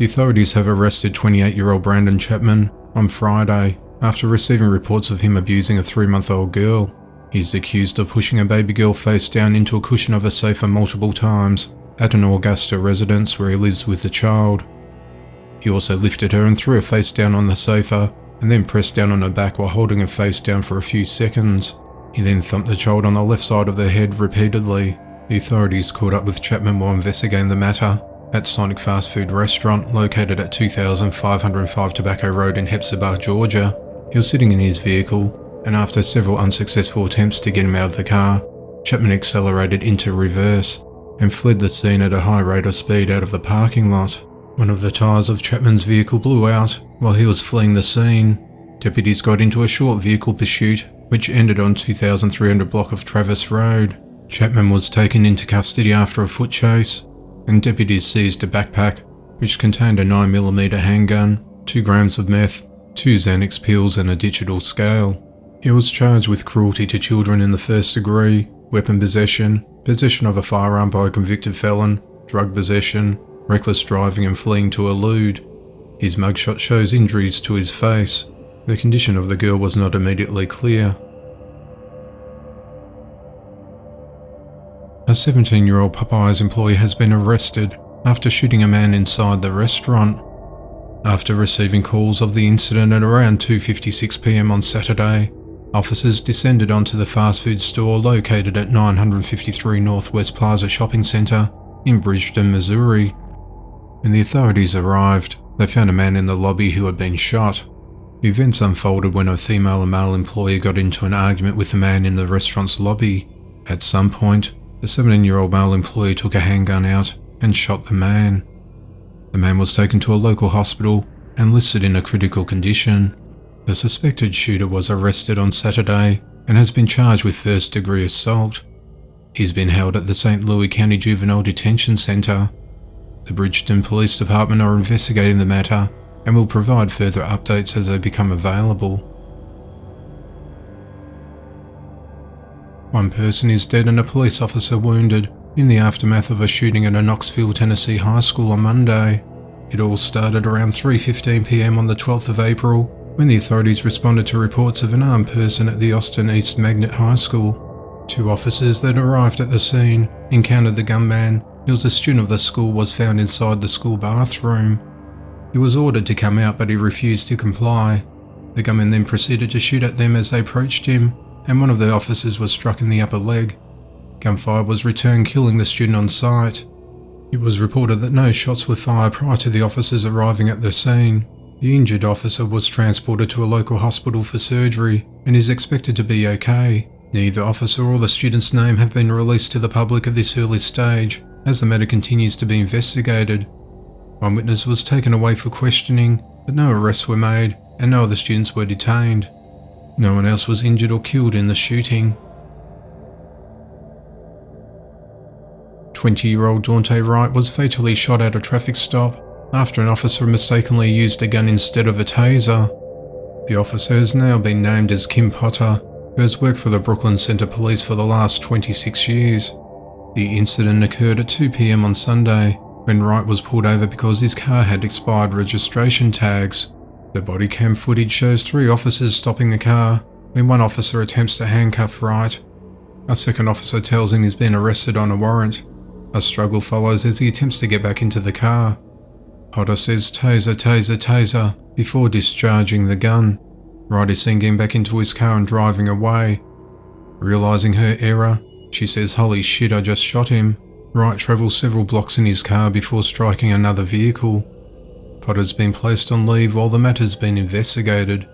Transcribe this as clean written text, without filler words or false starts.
The authorities have arrested 28-year-old Brandon Chapman on Friday after receiving reports of him abusing a 3-month-old girl. He's accused of pushing a baby girl face down into a cushion of a sofa multiple times at an Augusta residence where he lives with the child. He also lifted her and threw her face down on the sofa and then pressed down on her back while holding her face down for a few seconds. He then thumped the child on the left side of the head repeatedly. The authorities caught up with Chapman while investigating the matter at Sonic fast food restaurant located at 2505 Tobacco Road in Hephzibah, Georgia. He was sitting in his vehicle, and after several unsuccessful attempts to get him out of the car, Chapman accelerated into reverse and fled the scene at a high rate of speed out of the parking lot. One of the tyres of Chapman's vehicle blew out while he was fleeing the scene. Deputies got into a short vehicle pursuit which ended on 2300 block of Travis Road. Chapman was taken into custody after a foot chase, and deputies seized a backpack which contained a 9mm handgun, 2 grams of meth, 2 Xanax pills and a digital scale. He was charged with cruelty to children in the first degree, weapon possession, possession of a firearm by a convicted felon, drug possession, reckless driving and fleeing to elude. His mugshot shows injuries to his face. The condition of the girl was not immediately clear. A 17-year-old Popeyes employee has been arrested after shooting a man inside the restaurant. After receiving calls of the incident at around 2:56 p.m. on Saturday, officers descended onto the fast food store located at 953 Northwest Plaza shopping centre in Bridgeton, Missouri. When the authorities arrived, they found a man in the lobby who had been shot. The events unfolded when a female and male employee got into an argument with the man in the restaurant's lobby. At some point, the 17-year-old male employee took a handgun out and shot the man. The man was taken to a local hospital and listed in a critical condition. The suspected shooter was arrested on Saturday and has been charged with first-degree assault. He's been held at the St. Louis County Juvenile Detention Center. The Bridgeton Police Department are investigating the matter and will provide further updates as they become available. One person is dead and a police officer wounded in the aftermath of a shooting at a Knoxville, Tennessee high school on Monday. It all started around 3:15 p.m. on the 12th of April when the authorities responded to reports of an armed person at the Austin East Magnet High School. 2 officers that arrived at the scene encountered the gunman. He was a student of the school, was found inside the school bathroom. He was ordered to come out, but he refused to comply. The gunman then proceeded to shoot at them as they approached him, and one of the officers was struck in the upper leg. Gunfire was returned, killing the student on site. It was reported that no shots were fired prior to the officers arriving at the scene. The injured officer was transported to a local hospital for surgery and is expected to be okay. Neither officer or the student's name have been released to the public at this early stage, as the matter continues to be investigated. One witness was taken away for questioning, but no arrests were made and no other students were detained. No one else was injured or killed in the shooting. 20-year-old Daunte Wright was fatally shot at a traffic stop after an officer mistakenly used a gun instead of a taser. The officer has now been named as Kim Potter, who has worked for the Brooklyn Center Police for the last 26 years. The incident occurred at 2 p.m. on Sunday, when Wright was pulled over because his car had expired registration tags. The body cam footage shows 3 officers stopping the car when one officer attempts to handcuff Wright. A second officer tells him he's been arrested on a warrant. A struggle follows as he attempts to get back into the car. Potter says taser, taser, taser before discharging the gun. Wright is seen getting back into his car and driving away. Realizing her error, she says, "Holy shit, I just shot him." Wright travels several blocks in his car before striking another vehicle. Potter's been placed on leave while the matter's been investigated.